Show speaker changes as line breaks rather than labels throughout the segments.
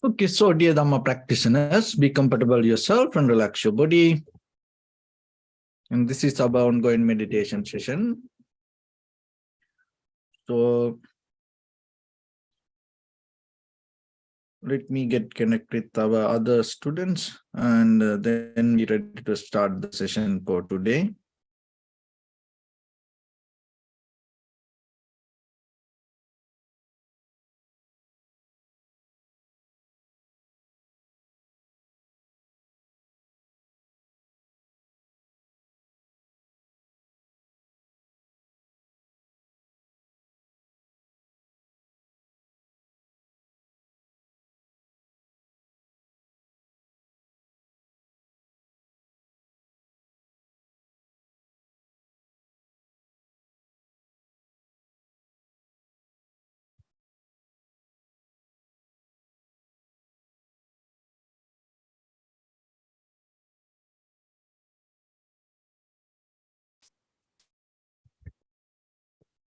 Okay, so dear Dhamma practitioners, be comfortable yourself and relax your body. And this is our ongoing meditation session. So let me get connected with our other students and then be ready to start the session for today.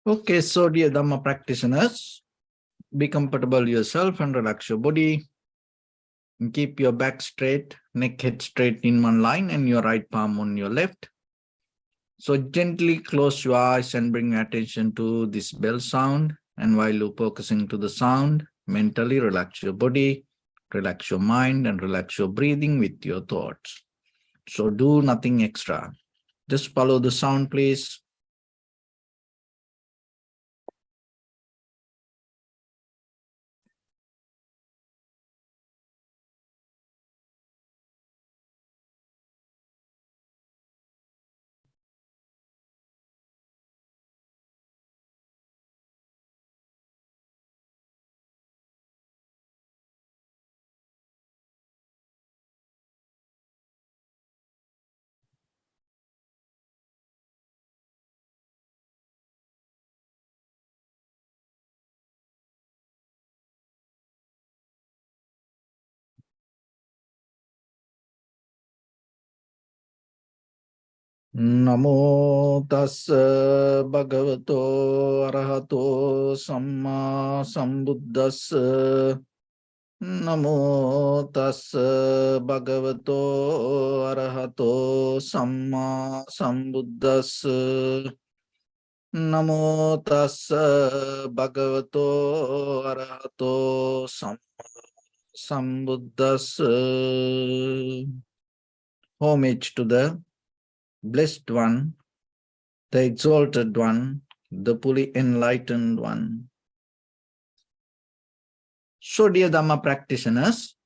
Okay, so dear Dhamma practitioners, be comfortable yourself and relax your body. And keep your back straight, neck head straight in one line and your right palm on your left. So gently close your eyes and bring attention to this bell sound. And while you're focusing to the sound, mentally relax your body, relax your mind, and relax your breathing with your thoughts. So do nothing extra. Just follow the sound, please. Namo tassa bhagavato arahato samma sambuddhassa. Namo tassa bhagavato arahato samma sambuddhassa. Namo tassa bhagavato arahato samma sambuddhassa. Homage to the Blessed One, the Exalted One, the fully enlightened One. So, dear Dhamma practitioners,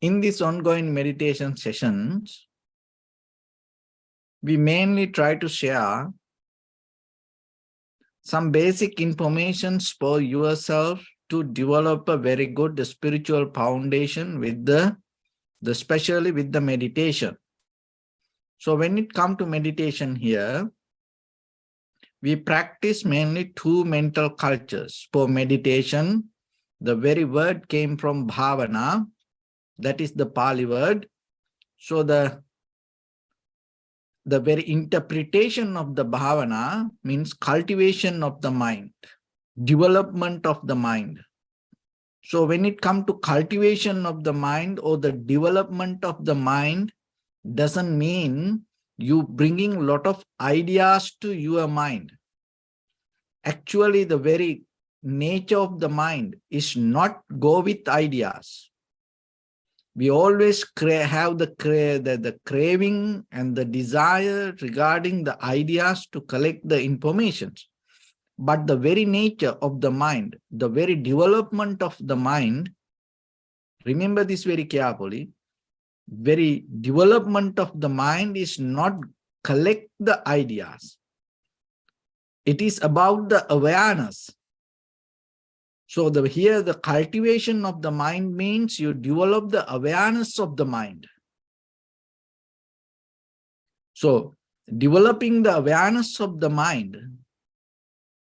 in these ongoing meditation sessions, we mainly try to share some basic information for yourself to develop a very good spiritual foundation with especially with the meditation. So when it comes to meditation here, we practice mainly two mental cultures. For meditation, the very word came from bhavana, that is the Pali word. So the very interpretation of the bhavana means cultivation of the mind, development of the mind. So when it comes to cultivation of the mind or the development of the mind, doesn't mean you bringing a lot of ideas to your mind. Actually, the very nature of the mind is not go with ideas. We always have the craving and the desire regarding the ideas to collect the information. But the very nature of the mind, the very development of the mind, remember this very carefully, very development of the mind is not collect the ideas. It is about the awareness. So here the cultivation of the mind means you develop the awareness of the mind. So developing the awareness of the mind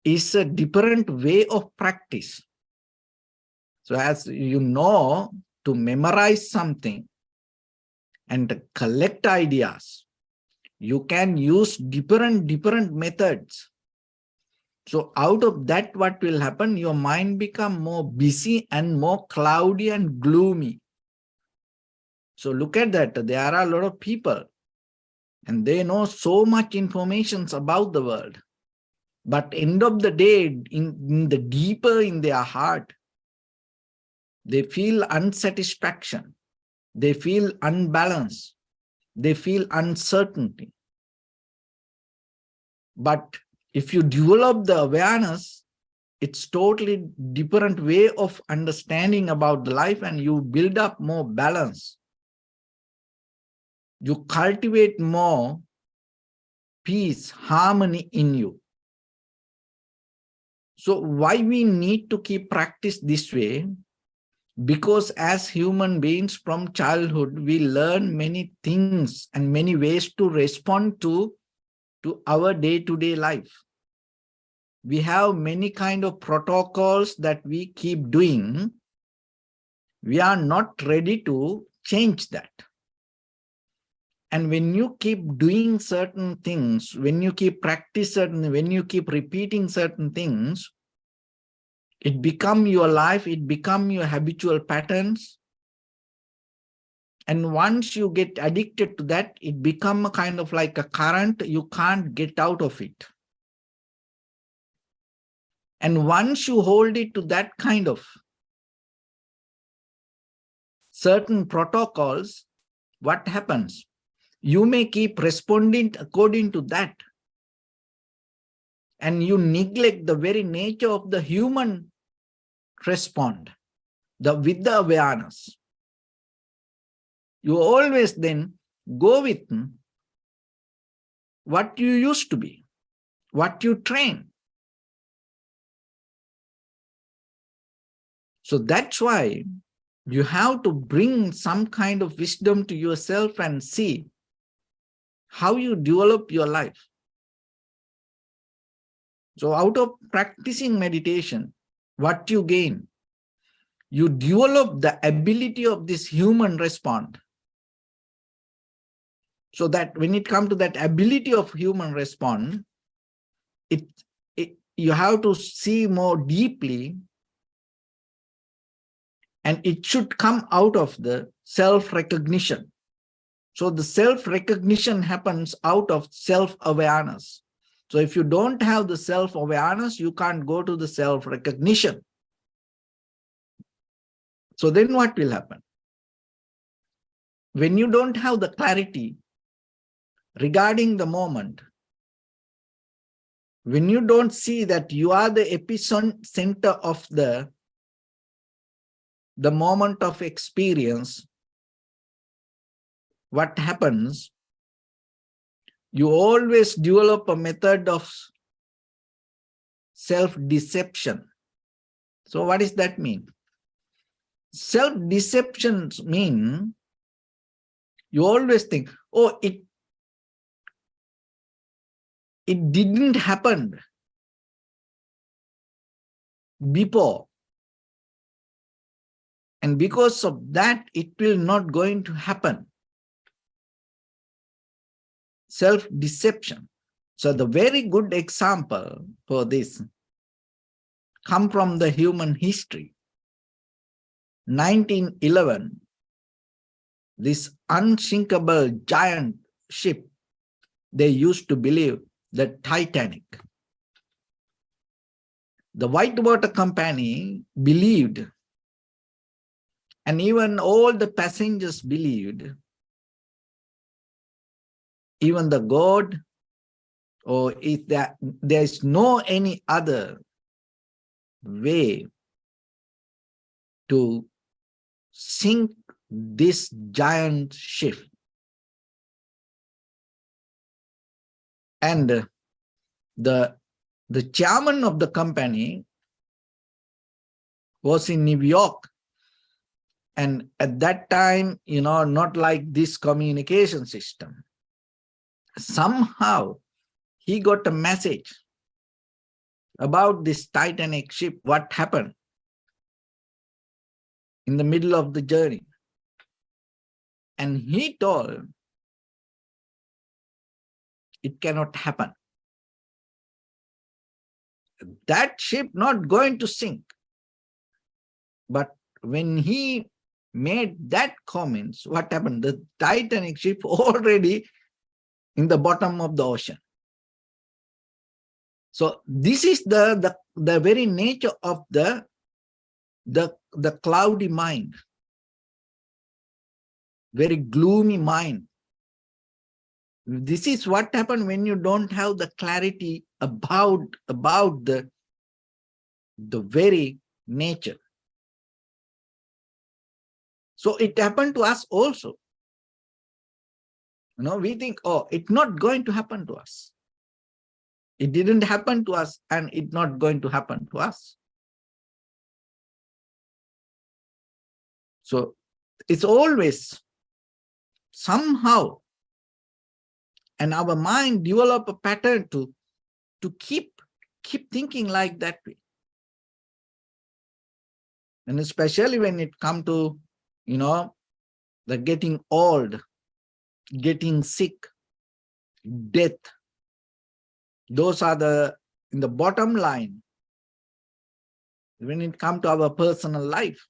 is a different way of practice. So as you know, to memorize something and collect ideas, you can use different methods. So out of that, what will happen? Your mind become more busy and more cloudy and gloomy. So look at that. There are a lot of people and they know so much information about the world. But end of the day, in the deeper in their heart, they feel unsatisfaction. They feel unbalanced. They feel uncertainty. But if you develop the awareness, it's totally different way of understanding about the life, and you build up more balance. You cultivate more peace, harmony in you. So why we need to keep practice this way? Because as human beings from childhood, we learn many things and many ways to respond to our day-to-day life. We have many kind of protocols that we keep doing. We are not ready to change that. And when you keep doing certain things, when you keep when you keep repeating certain things, it become your life, it become your habitual patterns. And once you get addicted to that, it become a kind of like a current, you can't get out of it. And once you hold it to that kind of certain protocols, what happens? You may keep responding according to that. And you neglect the very nature of the human respond with the awareness. You always then go with what you used to be, what you train. So that's why you have to bring some kind of wisdom to yourself and see how you develop your life. So out of practicing meditation, what you gain? You develop the ability of this human respond. So that when it comes to that ability of human respond, you have to see more deeply, and it should come out of the self-recognition. So the self-recognition happens out of self-awareness. So if you don't have the self-awareness, you can't go to the self-recognition. So then what will happen? When you don't have the clarity regarding the moment, when you don't see that you are the epicenter of the moment of experience, what happens? You always develop a method of self-deception. So what does that mean? Self-deception mean you always think, oh, it didn't happen before. And because of that, it will not going to happen. Self-deception. So the very good example for this come from the human history. 1911, this unsinkable giant ship, they used to believe, the Titanic. The Whitewater Company believed, and even all the passengers believed, even the God, or if there is no any other way to sink this giant ship. And the chairman of the company was in New York. And at that time, not like this communication system. Somehow he got a message about this Titanic ship, what happened in the middle of the journey. And he told, it cannot happen. that ship not going to sink. But when he made that comments, what happened? The Titanic ship already in the bottom of the ocean. So this is the very nature of the cloudy mind, very gloomy mind. This is what happened when you don't have the clarity about the very nature. So it happened to us also. We think, oh, it's not going to happen to us. It didn't happen to us, and it's not going to happen to us. So it's always somehow, and our mind develop a pattern to keep thinking like that way. And especially when it comes to, the getting old, getting sick, death, those are in the bottom line when it comes to our personal life,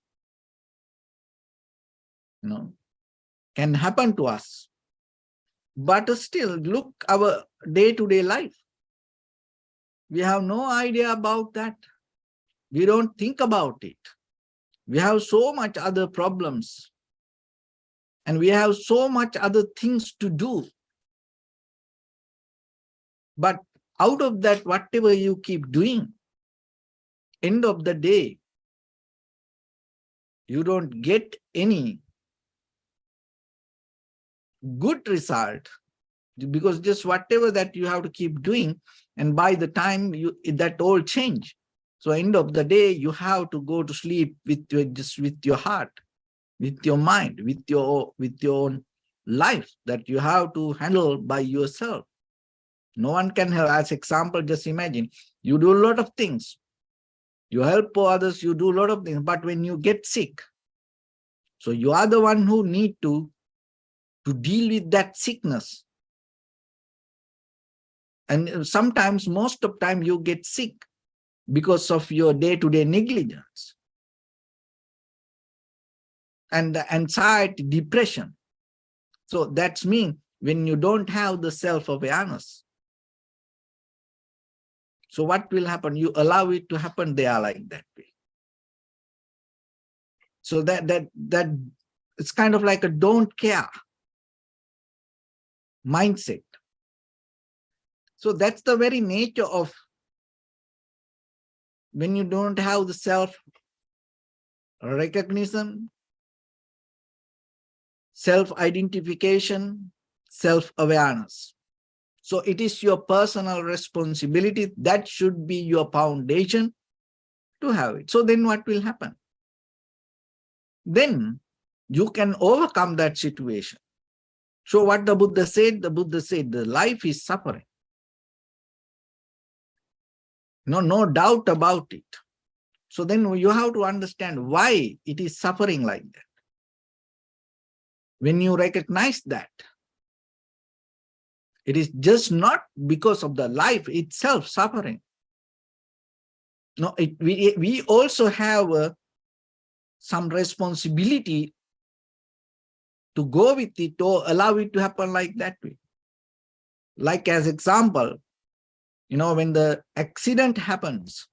can happen to us. But still, look our day-to-day life. We have no idea about that. We don't think about it. We have so much other problems, and we have so much other things to do. But out of that, whatever you keep doing, end of the day, you don't get any good result, because just whatever that you have to keep doing, and by the time that all change. So end of the day, you have to go to sleep with your heart, with your mind, with your own life that you have to handle by yourself. No one can help. As example, just imagine, you do a lot of things. You help others, you do a lot of things, but when you get sick, so you are the one who need to deal with that sickness. And sometimes, most of the time, you get sick because of your day-to-day negligence and the anxiety, depression. So that's mean when you don't have the self-awareness. So what will happen? You allow it to happen there like that way. So that it's kind of like a don't care mindset. So that's the very nature of when you don't have the self-recognition, self-identification, self-awareness. So it is your personal responsibility. That should be your foundation to have it. So then what will happen? Then you can overcome that situation. So what the Buddha said the life is suffering. No doubt about it. So then you have to understand why it is suffering like that. When you recognize that, it is just not because of the life itself suffering. No, we also have some responsibility to go with it or allow it to happen like that way. Like as example, when the accident happens,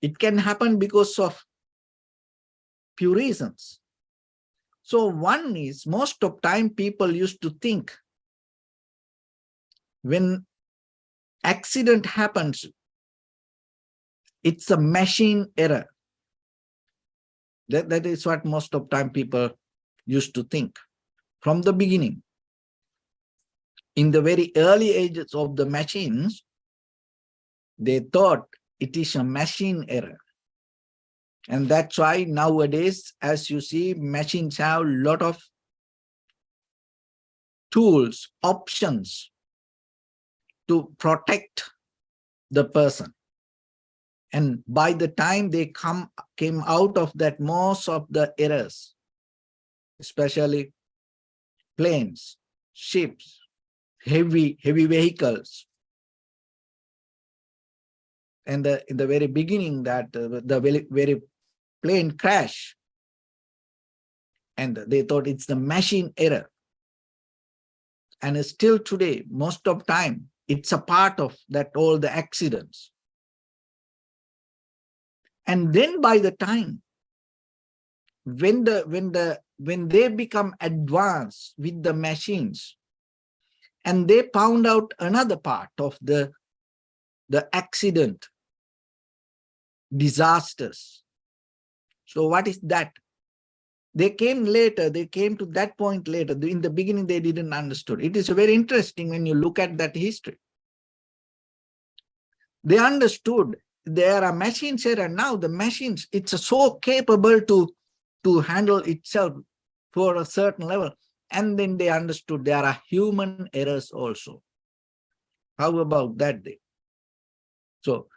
it can happen because of few reasons. So one is, most of time people used to think when accident happens, it's a machine error. That is what most of time people used to think from the beginning. In the very early ages of the machines, they thought it is a machine error. And that's why nowadays, as you see, machines have a lot of tools, options to protect the person. And by the time they came out of that, most of the errors, especially planes, ships, heavy vehicles, And in the very beginning, that the very plane crash, and they thought it's the machine error. And still today, most of time, it's a part of that all the accidents. And then by the time when they become advanced with the machines, and they found out another part of the accident, disasters. So what is that? They came later, they came to that point later. In the beginning, they didn't understood. It is very interesting when you look at that history. They understood there are machines here, and now the machines, it's so capable to handle itself for a certain level. And then they understood there are human errors also. How about that day? So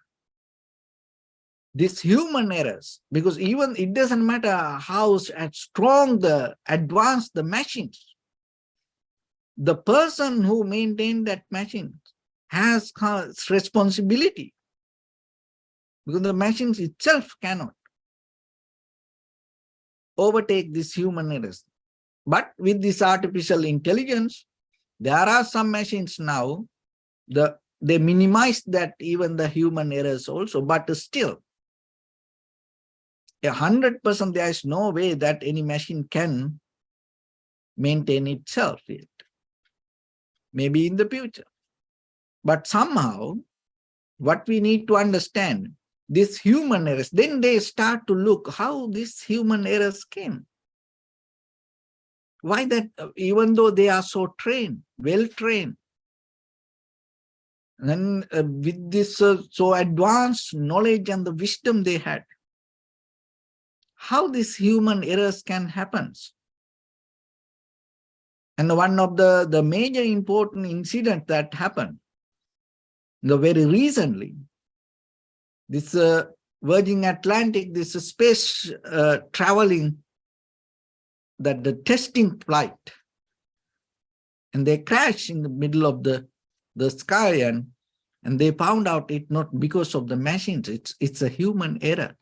these human errors, because even it doesn't matter how strong the advanced the machines, the person who maintained that machine has responsibility, because the machines itself cannot overtake these human errors. But with this artificial intelligence, there are some machines now, they minimize that even the human errors also, but still 100% there is no way that any machine can maintain itself yet. Maybe in the future. But somehow, what we need to understand, these human errors, then they start to look how these human errors came. Why that, even though they are so trained, well-trained, and with this so advanced knowledge and the wisdom they had, how these human errors can happen. And one of the major important incident that happened, very recently, this Virgin Atlantic, this space traveling, that the testing flight, and they crashed in the middle of the sky, and they found out it not because of the machines, it's a human error.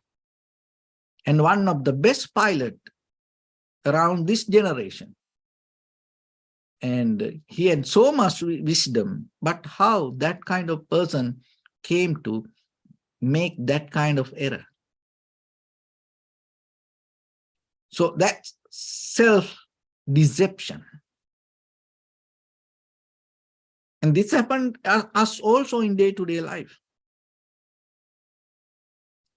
And one of the best pilot around this generation, and he had so much wisdom, but how that kind of person came to make that kind of error? So that's self-deception. And this happened us also in day-to-day life.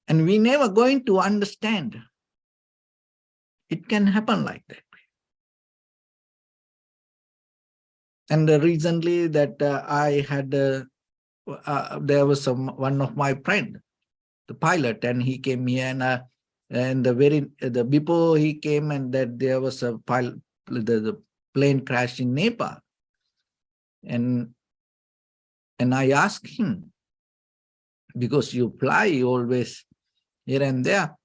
And we never going to understand. It can happen like that. And recently that I had, there was one of my friend, the pilot, and he came here, and before he came, and that there was a pilot, the plane crashed in Nepal, and I asked him, because you fly always here and there,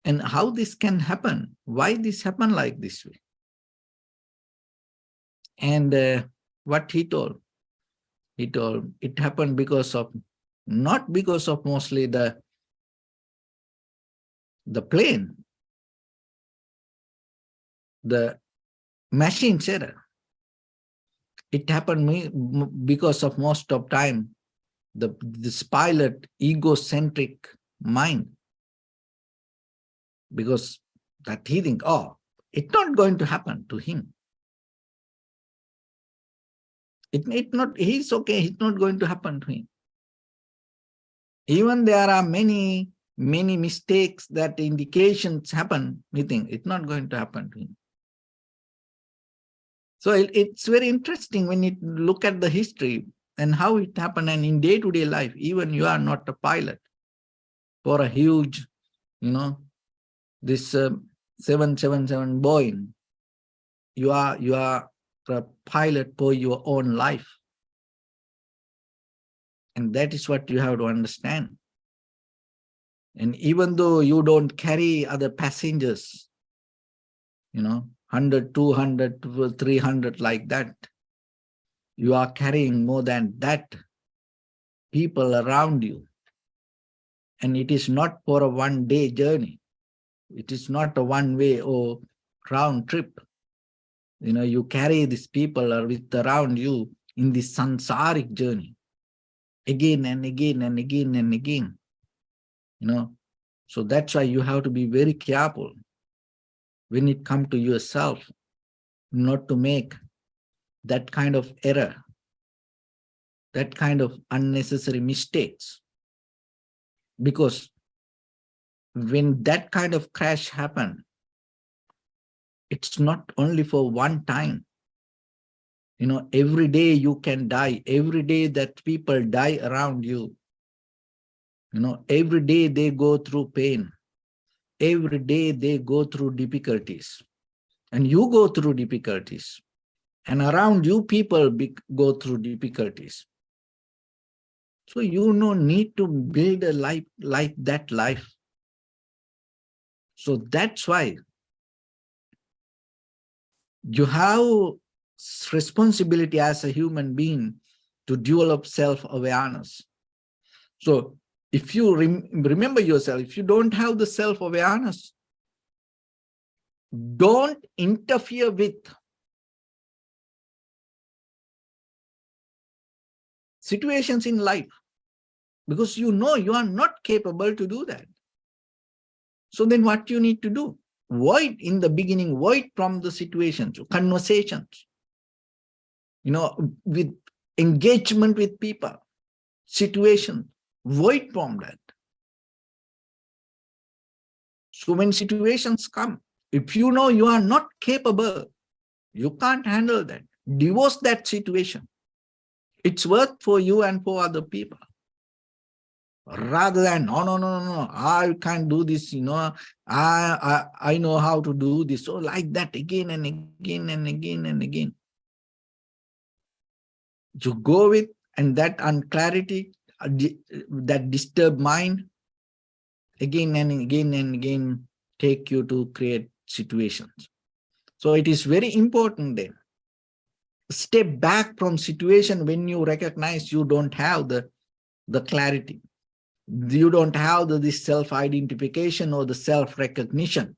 and how this can happen? Why this happen like this way? And what he told it happened because of, not because of mostly the plane, the machine's error. It happened because of most of time this pilot egocentric mind, because that he think, oh, it's not going to happen to him. He's okay, it's not going to happen to him. Even there are many mistakes that indications happen, we think it's not going to happen to him. So it's very interesting when you look at the history and how it happened, and in day-to-day life, even you are not a pilot for a huge, this 777 Boeing, you are a pilot for your own life. And that is what you have to understand. And even though you don't carry other passengers, 100, 200, 300 like that, you are carrying more than that people around you. And it is not for a one-day journey. It is not a one-way or round trip. You carry these people are with around you in this sansaric journey, again and again and again and again. So that's why you have to be very careful when it comes to yourself, not to make that kind of error, that kind of unnecessary mistakes. Because when that kind of crash happens, it's not only for one time. Every day you can die. Every day that people die around you. Every day they go through pain. Every day they go through difficulties. And you go through difficulties. And around you people go through difficulties. So you need to build a life like that life. So that's why you have responsibility as a human being to develop self-awareness. So if you remember yourself, if you don't have the self-awareness, don't interfere with situations in life, because you are not capable to do that. So then what you need to do? Avoid in the beginning, avoid from the situations, conversations, with engagement with people, situations, avoid from that. So when situations come, if you know you are not capable, you can't handle that, divorce that situation. It's worth for you and for other people. Rather than, no, I can't do this, I know how to do this. So like that again and again and again and again. You go with, and that unclarity, that disturbed mind, again and again and again take you to create situations. So it is very important then. Step back from situation when you recognize you don't have the clarity. You don't have this self-identification or the self-recognition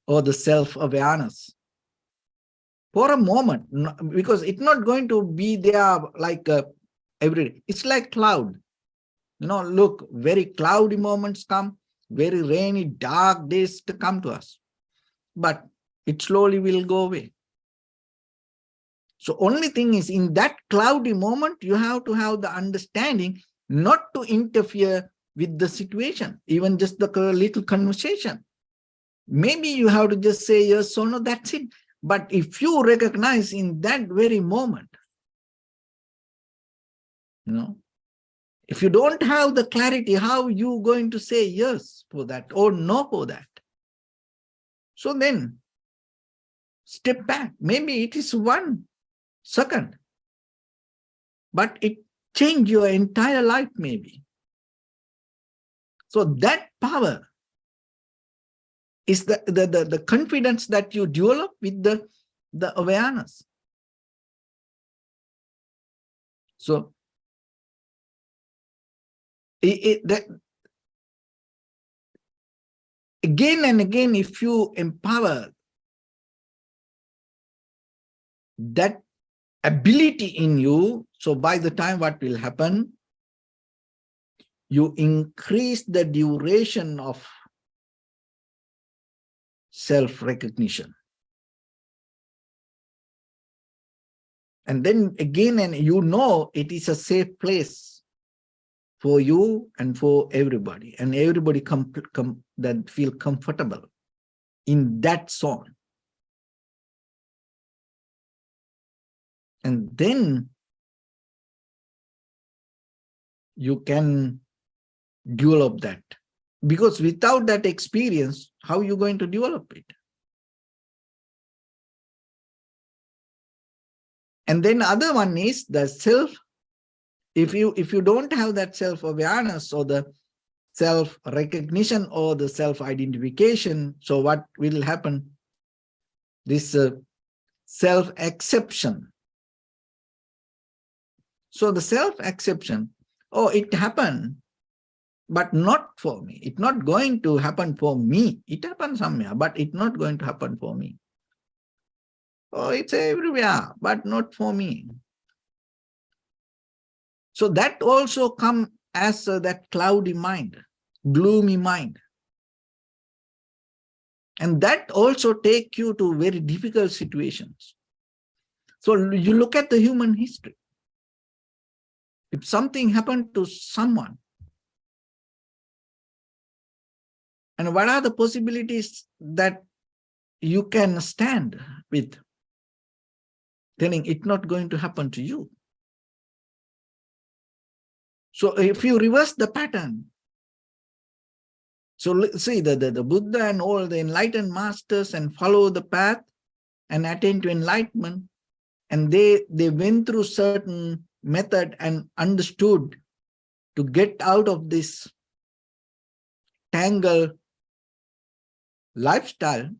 or the self-awareness. For a moment, because it's not going to be there like every day. It's like cloud. Look, very cloudy moments come, very rainy, dark days to come to us. But it slowly will go away. So only thing is, in that cloudy moment, you have to have the understanding not to interfere with the situation, even just the little conversation. Maybe you have to just say yes or no, that's it. But if you recognize in that very moment, if you don't have the clarity, how are you going to say yes for that or no for that? So then, step back. Maybe it is 1 second, but it changed your entire life maybe. So that power is the confidence that you develop with the awareness. So again and again, if you empower that ability in you, so by the time what will happen, you increase the duration of self-recognition. And then again, and it is a safe place for you and for everybody, and everybody that feel comfortable in that zone. And then you can develop that. Because without that experience, how are you going to develop it? And then other one is the self. If you don't have that self-awareness or the self-recognition or the self-identification, so what will happen? This self-acceptance. So the self-acceptance, it happened. but not for me. It's not going to happen for me. It happens somewhere, but it's not going to happen for me. Oh, it's everywhere, but not for me. So that also comes as that cloudy mind, gloomy mind. And that also take you to very difficult situations. So you look at the human history. If something happened to someone, and what are the possibilities that you can stand with telling it's not going to happen to you? So if you reverse the pattern, so see the Buddha and all the enlightened masters and follow the path and attain to enlightenment, and they went through certain method and understood to get out of this tangled lifestyle.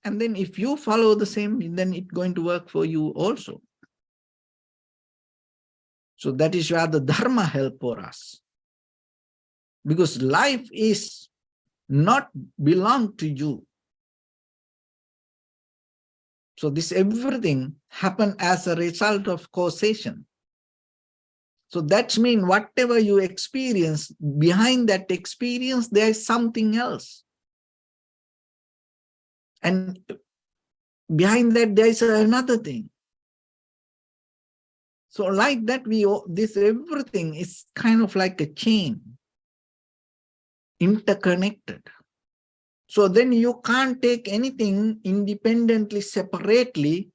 And then if you follow the same, then it's going to work for you also. So that is where the Dharma help for us. Because life is not belong to you. So this everything happened as a result of causation. So that means whatever you experience, behind that experience, there is something else. And behind that, there is another thing. So like that, this everything is kind of like a chain, interconnected. So then you can't take anything independently, separately,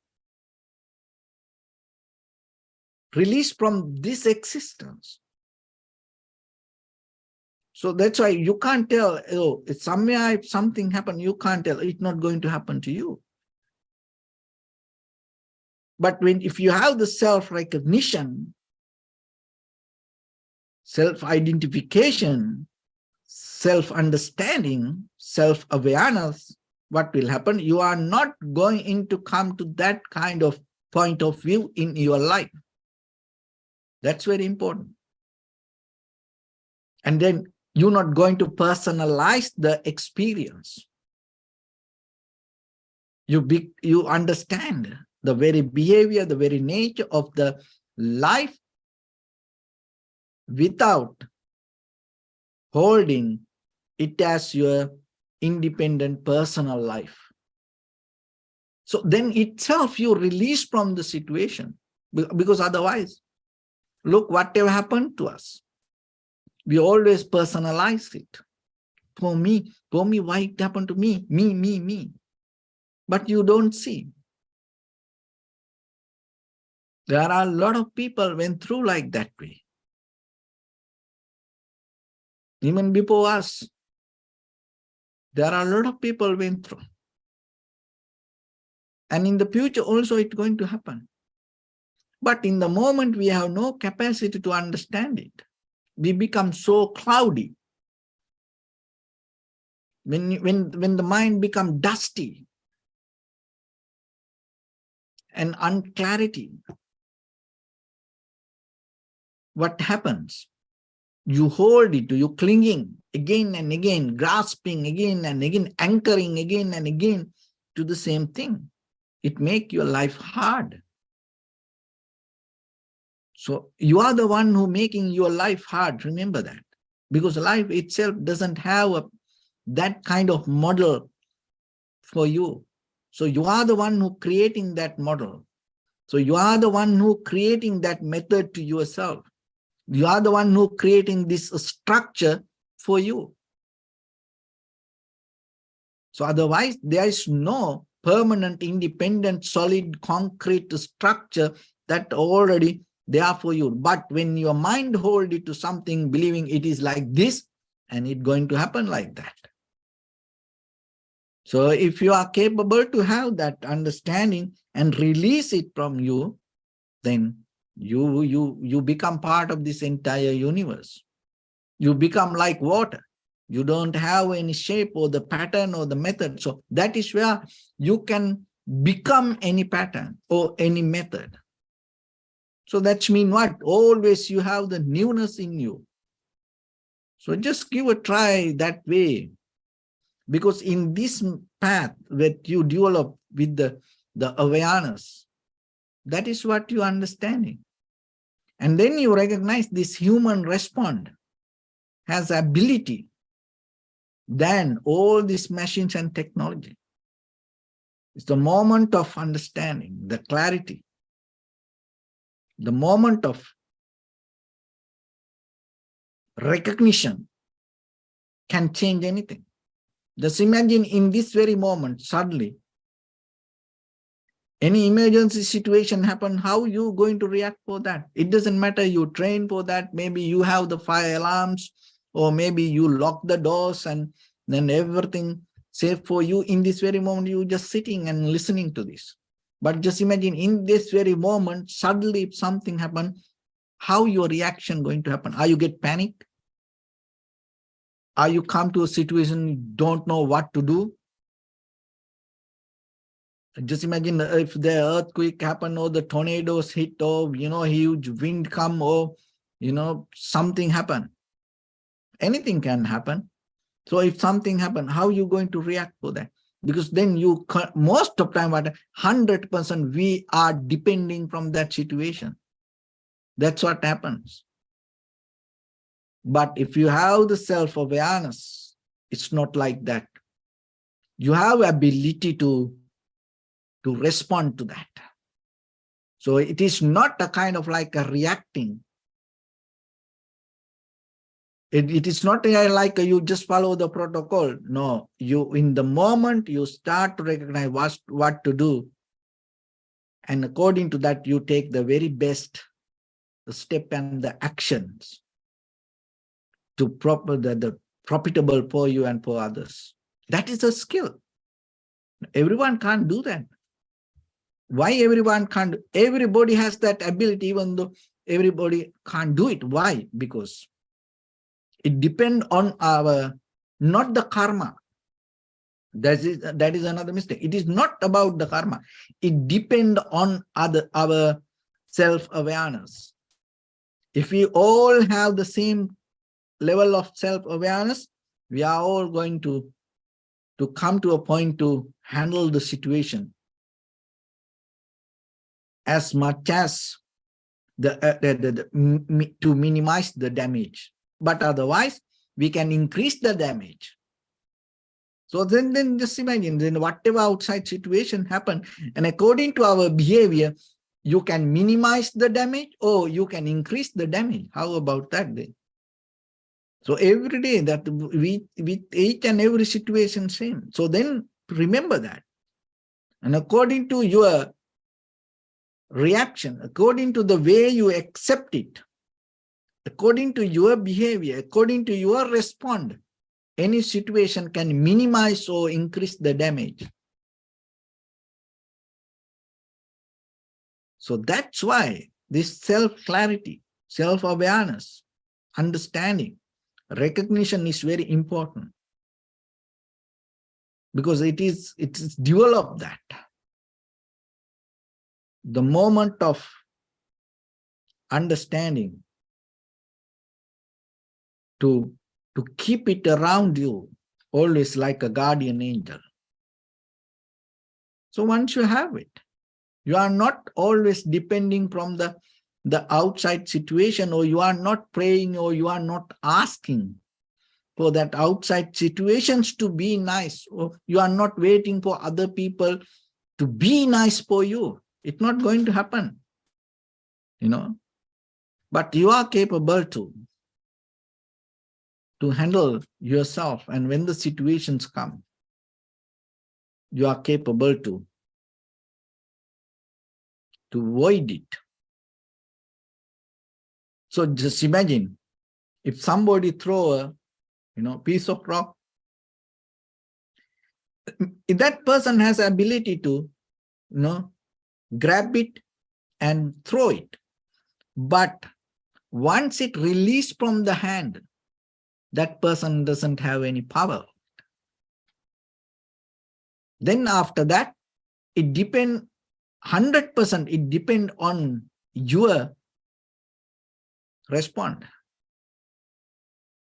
released from this existence. So that's why you can't tell, oh, it's somewhere if something happened, you can't tell, it's not going to happen to you. But if you have the self-recognition, self-identification, self-understanding, self-awareness, what will happen? You are not going to come to that kind of point of view in your life. That's very important. And then you're not going to personalize the experience. You understand the very behavior, the very nature of the life without holding it as your independent personal life. So then itself you release from the situation, because otherwise, look whatever happened to us. We always personalize it. For me, why it happened to me? Me. But you don't see. There are a lot of people went through like that way. Even before us, there are a lot of people went through. And in the future also it's going to happen. But in the moment we have no capacity to understand it. We become so cloudy. When the mind becomes dusty and unclarity, what happens? You hold it, you clinging again and again, grasping again and again, anchoring again and again to the same thing. It makes your life hard. So you are the one who making your life hard. Remember that. Because life itself doesn't have that kind of model for you. So you are the one who creating that model. So you are the one who creating that method to yourself. You are the one who creating this structure for you. So otherwise, there is no permanent, independent, solid, concrete structure that already there for you. But when your mind hold it to something, believing it is like this, and it's going to happen like that. So if you are capable to have that understanding and release it from you, then you become part of this entire universe. You become like water. You don't have any shape or the pattern or the method. So that is where you can become any pattern or any method. So that means what? Always you have the newness in you. So just give a try that way. Because in this path that you develop with the awareness, that is what you are understanding. And then you recognize this human respond has ability than all these machines and technology. It's the moment of understanding, the clarity, the moment of recognition can change anything. Just imagine in this very moment, suddenly, any emergency situation happen, how you going to react for that? It doesn't matter, you train for that, maybe you have the fire alarms, or maybe you lock the doors and then everything safe for you. In this very moment, you just sitting and listening to this. But just imagine in this very moment, suddenly if something happen, how your reaction going to happen? Are you get panic? Are you come to a situation you don't know what to do? Just imagine if the earthquake happen, or the tornadoes hit, or huge wind come, or something happen. Anything can happen. So if something happen, how you going to react for that? Because then you most of time, 100% we are depending from that situation. That's what happens. But if you have the self-awareness, it's not like that. You have ability to respond to that. So it is not a kind of like a reacting. It is not like you just follow the protocol. No, you in the moment you start to recognize what to do. And according to that, you take the very best step and the actions to the profitable for you and for others. That is a skill. Everyone can't do that. Why everyone can't? Everybody has that ability, even though everybody can't do it. Why? Because it depends on not the karma. That is another mistake. It is not about the karma. It depends on our self-awareness. If we all have the same level of self-awareness, we are all going to come to a point to handle the situation as much as to minimize the damage. But otherwise, we can increase the damage. So then just imagine, then whatever outside situation happen, and according to our behavior, you can minimize the damage or you can increase the damage. How about that then? So every day that with each and every situation same. So then remember that. And according to your reaction, according to the way you accept it, according to your behavior, according to your response, any situation can minimize or increase the damage. So that's why this self-clarity, self-awareness, understanding, recognition is very important. Because it is developed that. The moment of understanding to keep it around you, always like a guardian angel. So once you have it, you are not always depending from the outside situation, or you are not praying, or you are not asking for that outside situations to be nice, or you are not waiting for other people to be nice for you. It's not going to happen, but you are capable to handle yourself. And when the situations come, you are capable to avoid it. So just imagine if somebody throw a piece of rock, if that person has ability to grab it and throw it, but once it released from the hand, that person doesn't have any power. Then after that, it depends 100%, it depends on your response.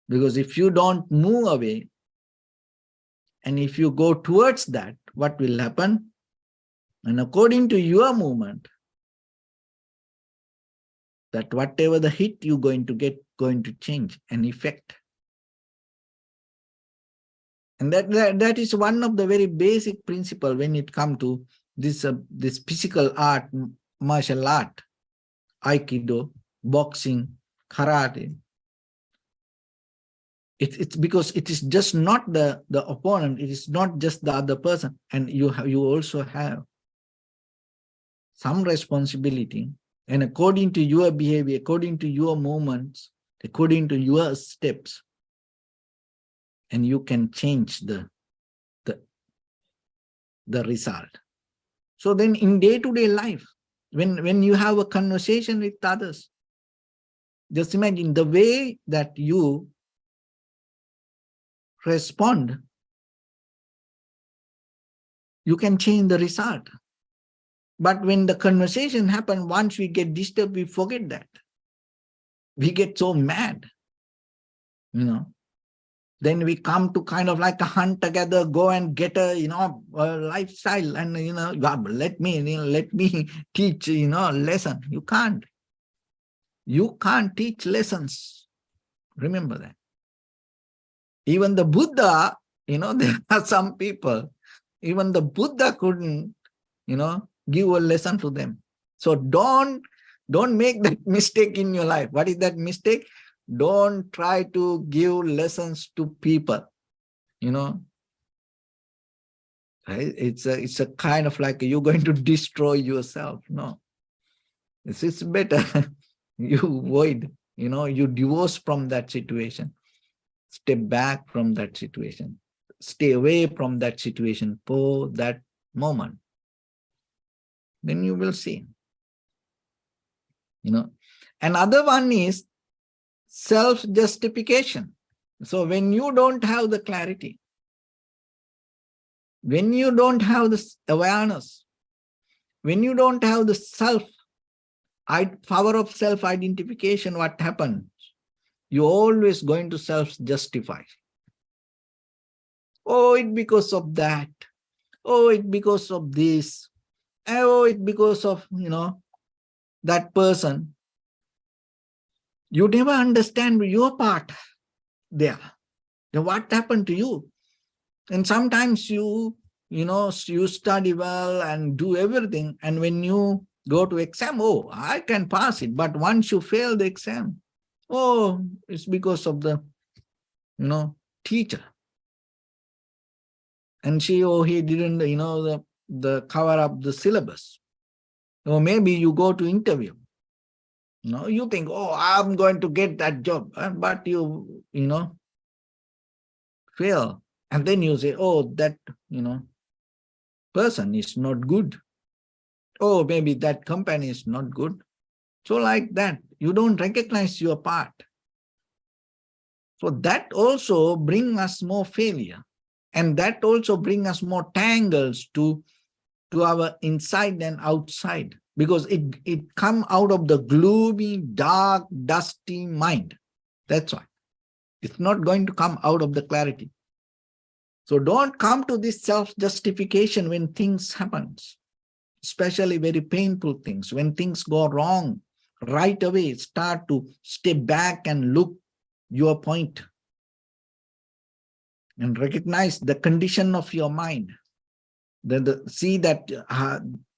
Because if you don't move away, and if you go towards that, what will happen? And according to your movement, that whatever the hit you're going to get, going to change and effect. And that is one of the very basic principle when it comes to this physical art, martial art, aikido, boxing, karate. It's because it is just not the opponent, it is not just the other person, and you also have some responsibility. And according to your behavior, according to your movements, according to your steps, and you can change the result. So then in day-to-day life, when you have a conversation with others, just imagine the way that you respond, you can change the result. But when the conversation happens, once we get disturbed, we forget that. We get so mad, Then we come to kind of like a hunt together, go and get a, a lifestyle, and, let me teach, lesson. You can't. You can't teach lessons. Remember that. Even the Buddha, there are some people, even the Buddha couldn't, give a lesson to them. So don't make that mistake in your life. What is that mistake? Don't try to give lessons to people, Right? It's a kind of like you're going to destroy yourself. No, it's better you avoid, you divorce from that situation. Step back from that situation. Stay away from that situation for that moment. Then you will see. Another one is self-justification. So when you don't have the clarity, when you don't have the awareness, when you don't have the power of self-identification, what happens? You're always going to self-justify. Oh, it's because of that. Oh, it's because of this. Oh, it's because of, that person. You never understand your part there. Then what happened to you? And sometimes you study well and do everything. And when you go to exam, oh, I can pass it. But once you fail the exam, oh, it's because of the, teacher. And he didn't, the cover up the syllabus. Or maybe you go to interview. You think, oh, I'm going to get that job. But you, fail. And then you say, oh, that, person is not good. Oh, maybe that company is not good. So like that, you don't recognize your part. So that also brings us more failure. And that also brings us more tangles to our inside and outside. Because it comes out of the gloomy, dark, dusty mind. That's why. It's not going to come out of the clarity. So don't come to this self-justification when things happen, especially very painful things. When things go wrong, right away start to step back and look your point and recognize the condition of your mind. See that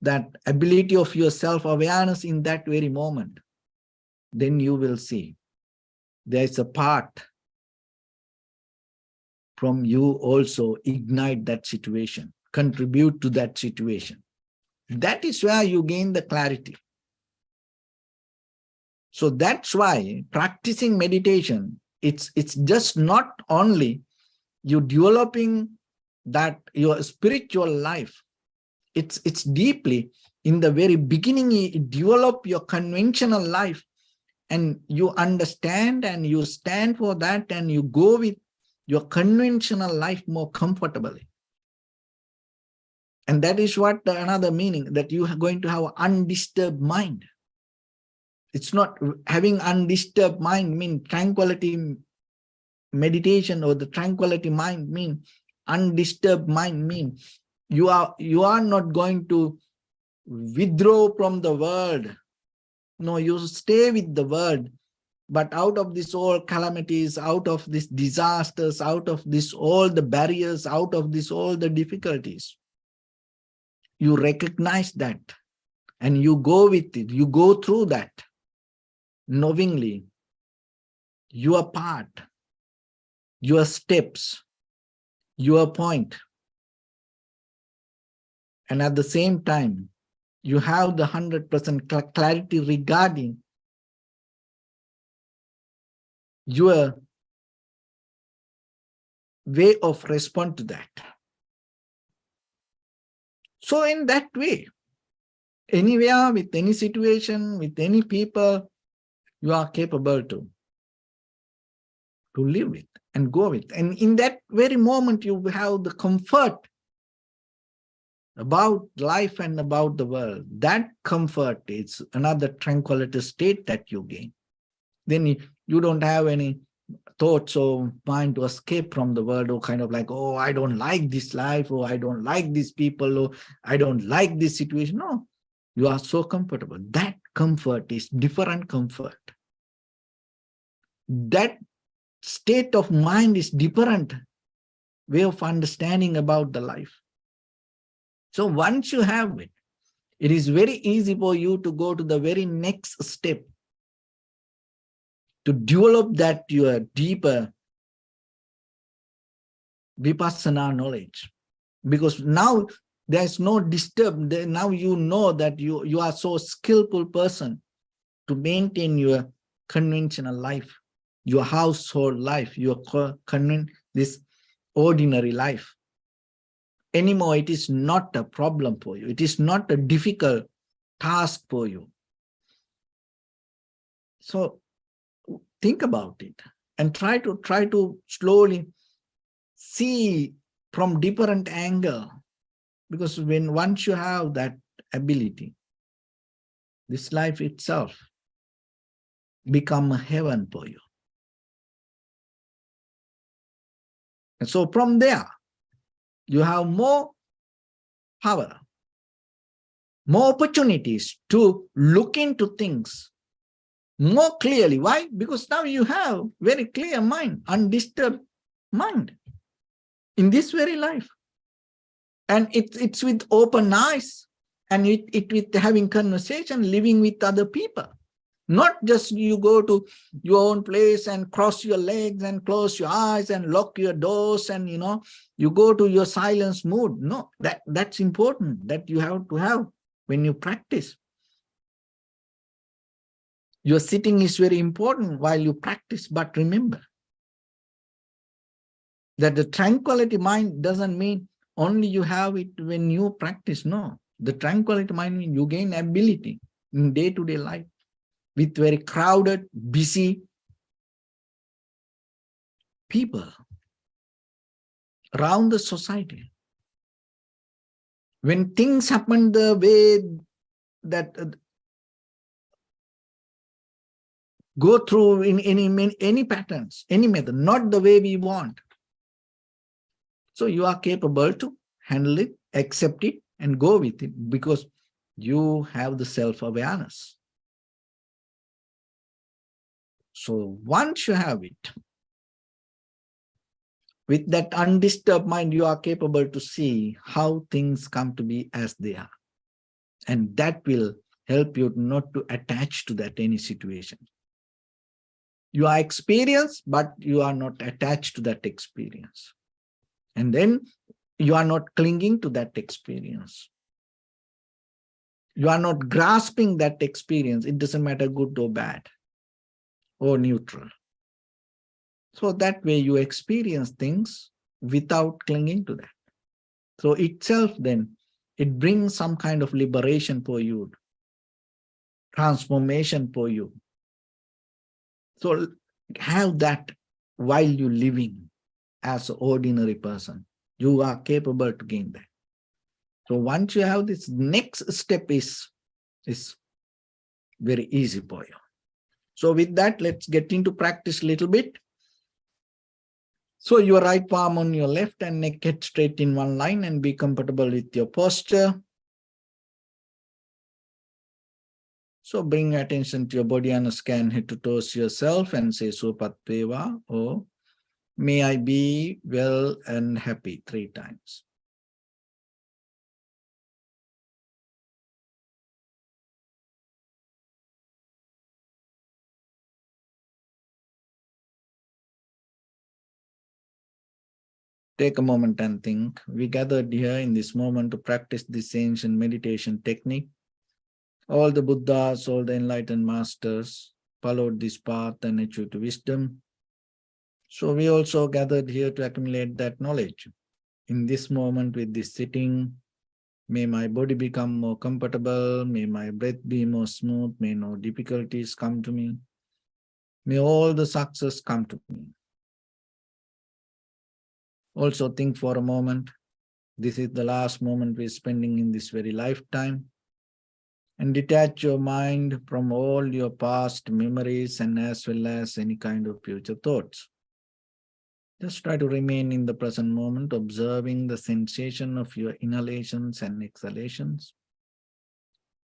that ability of your self-awareness in that very moment. Then you will see there is a part from you also ignite that situation, contribute to that situation. That is where you gain the clarity. So that's why practicing meditation, it's just not only you developing that your spiritual life, it's deeply in the very beginning, you develop your conventional life and you understand and you stand for that and you go with your conventional life more comfortably. And that is what another meaning, that you are going to have an undisturbed mind. It's not having undisturbed mind mean tranquility meditation or the tranquility mind mean, undisturbed mind mean, you are not going to withdraw from the world. No, you stay with the world. But out of this all calamities, out of these disasters, out of this all the barriers, out of this all the difficulties, you recognize that and you go with it. You go through that knowingly. Your part, your steps, your point. And at the same time, you have the 100% clarity regarding your way of respond to that. So in that way, anywhere, with any situation, with any people, you are capable to live with and go with. And in that very moment, you have the comfort about life and about the world. That comfort is another tranquility state that you gain. Then you don't have any thoughts or mind to escape from the world, or kind of like, oh, I don't like this life, or I don't like these people, or I don't like this situation. No, you are so comfortable. That comfort is different comfort. That state of mind is different way of understanding about the life. So once you have it, it is very easy for you to go to the very next step, to develop that your deeper vipassana knowledge. Because now there's no disturb. Now you know that you are so skillful person to maintain your conventional life, your household life, your this ordinary life. Anymore, it is not a problem for you. It is not a difficult task for you. So think about it and try to slowly see from different angle. Because once you have that ability, this life itself become a heaven for you. And so from there, you have more power, more opportunities to look into things more clearly. Why? Because now you have very clear mind, undisturbed mind in this very life. And it's with open eyes, and it with having conversation, living with other people. Not just you go to your own place and cross your legs and close your eyes and lock your doors and, you go to your silence mood. No, that's important, that you have to have when you practice. Your sitting is very important while you practice, but remember that the tranquility mind doesn't mean only you have it when you practice. No, the tranquility mind means you gain ability in day-to-day life with very crowded, busy people around the society. When things happen the way that go through in any patterns, any method, not the way we want. So you are capable to handle it, accept it, and go with it because you have the self-awareness. So once you have it, with that undisturbed mind, you are capable to see how things come to be as they are. And that will help you not to attach to that any situation. You are experienced, but you are not attached to that experience. And then you are not clinging to that experience. You are not grasping that experience. It doesn't matter good or bad or neutral. So that way you experience things without clinging to that. So itself then, it brings some kind of liberation for you, transformation for you. So have that while you're living as an ordinary person. You are capable to gain that. So once you have this, next step is very easy for you. So with that, let's get into practice a little bit. So your right palm on your left and neck head straight in one line, and be comfortable with your posture. So bring attention to your body and scan head to toes yourself and say Supat Peva, or may I be well and happy 3 times. Take a moment and think. We gathered here in this moment to practice this ancient meditation technique. All the Buddhas, all the enlightened masters followed this path and achieved wisdom. So we also gathered here to accumulate that knowledge. In this moment with this sitting, may my body become more comfortable, may my breath be more smooth, may no difficulties come to me, may all the success come to me. Also think for a moment, this is the last moment we're spending in this very lifetime, and detach your mind from all your past memories and as well as any kind of future thoughts. Just try to remain in the present moment, observing the sensation of your inhalations and exhalations.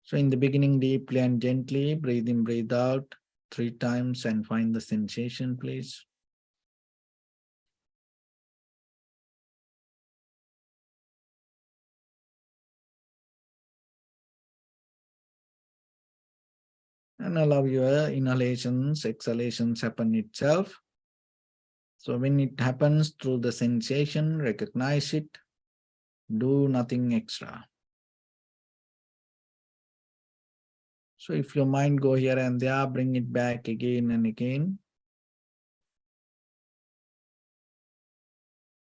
So in the beginning, deeply and gently, breathe in, breathe out 3 times and find the sensation, please. And allow your inhalations, exhalations happen itself. So when it happens through the sensation, recognize it, do nothing extra. So if your mind go here and there, bring it back again and again.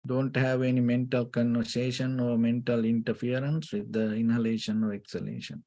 Don't have any mental conversation or mental interference with the inhalation or exhalation.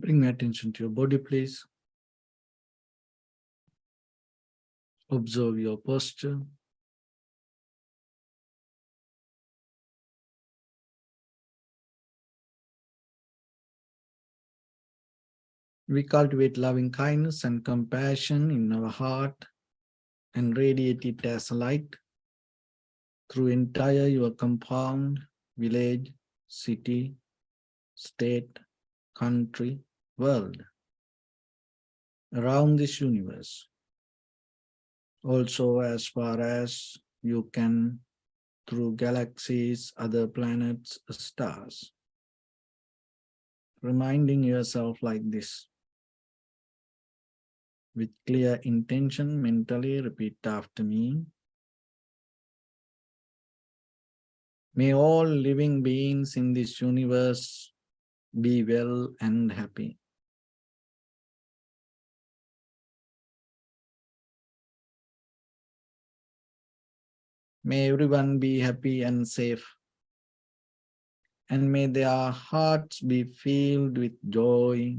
Bring attention to your body, please. Observe your posture. We cultivate loving kindness and compassion in our heart and radiate it as light through entire your compound, village, city, state, country, world, around this universe. Also as far as you can through galaxies, other planets, stars. Reminding yourself like this. With clear intention, mentally repeat after me. May all living beings in this universe be well and happy. May everyone be happy and safe. And may their hearts be filled with joy.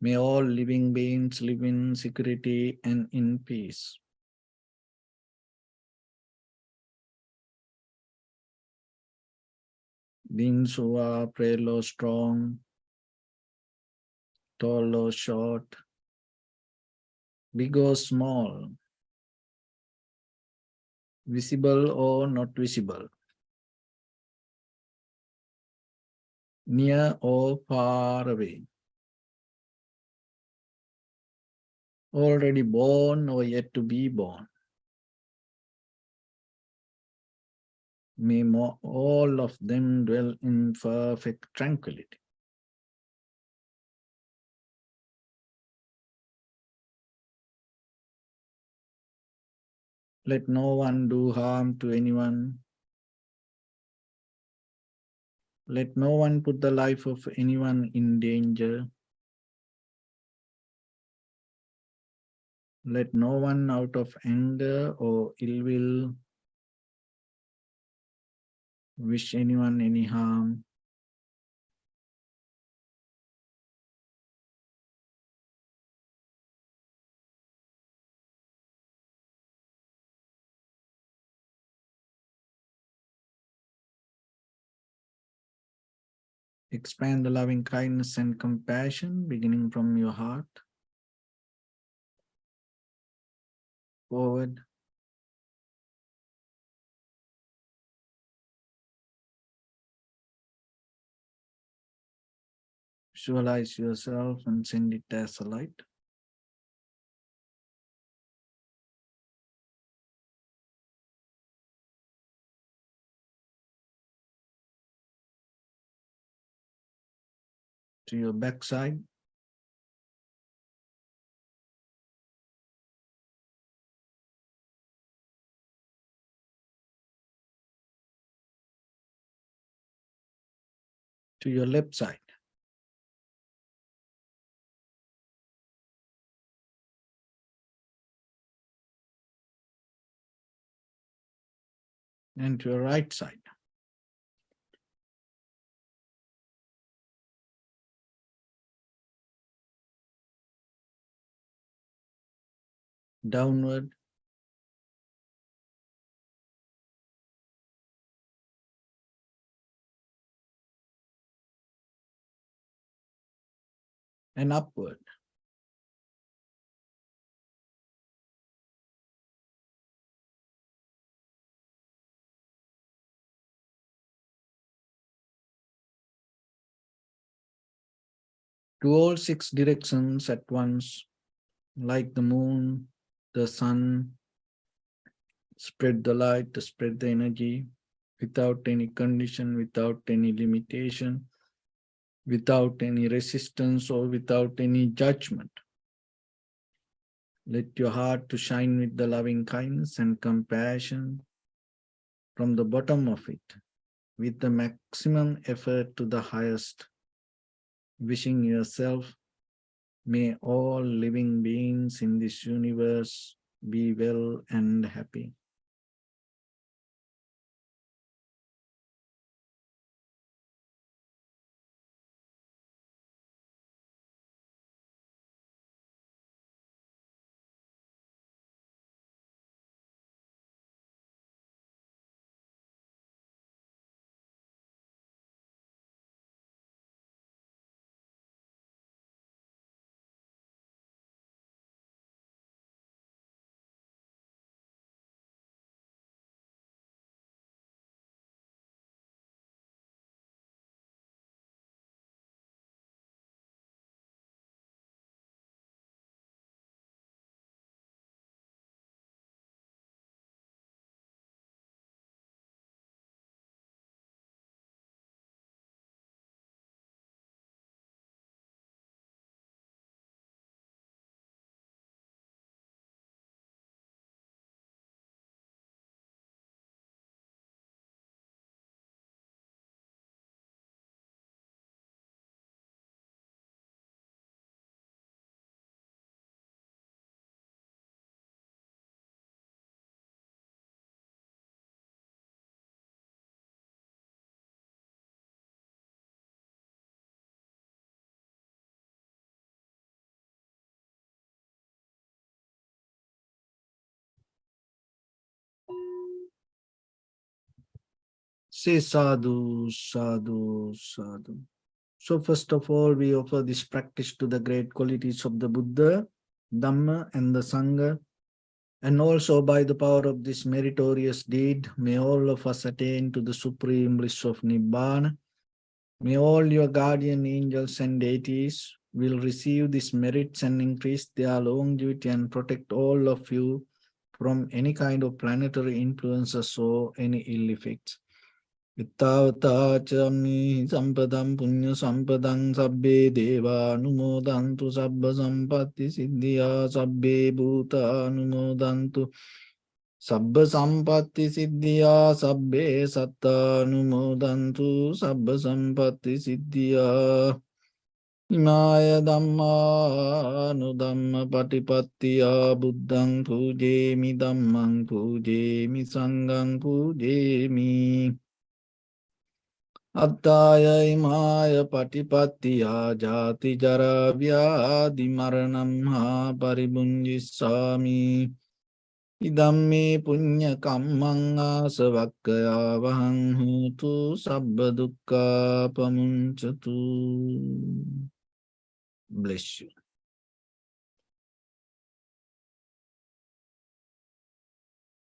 May all living beings live in security and in peace. Beings who are frail or strong, tall or short, big or small, visible or not visible, near or far away, already born or yet to be born. May all of them dwell in perfect tranquility. Let no one do harm to anyone. Let no one put the life of anyone in danger. Let no one out of anger or ill will wish anyone any harm. Expand the loving kindness and compassion beginning from your heart, forward, visualize yourself and send it as a light. To your backside, to your left side, and to your right side. Downward, and upward. To all six directions at once, like the moon, the sun, spread the light, spread the energy, without any condition, without any limitation, without any resistance or without any judgment. Let your heart to shine with the loving kindness and compassion from the bottom of it, with the maximum effort to the highest, wishing yourself, may all living beings in this universe be well and happy. Say sadhu, sadhu, sadhu. So first of all, we offer this practice to the great qualities of the Buddha, Dhamma and the Sangha. And also by the power of this meritorious deed, may all of us attain to the supreme bliss of Nibbana. May all your guardian angels and deities will receive these merits and increase their longevity and protect all of you from any kind of planetary influences or any ill effects. Ittavata sampadam punya sampadam sabbe deva anumodantu sabba sampatti siddhya sabbe bhuta anumodantu sabba sampatti siddhya sabbe satta anumodantu sabba sampatti siddhya Imaya dhamma anudhamma patipattiya buddhang pujemi dhammang pujemi sanghang pujemi Attaya imaya patipattiya jati jara vyadi maranam ha paribunjissami Idamme punya kammang asavakkaya vahang hutu sabba dukkha pamuncatu. Bless you.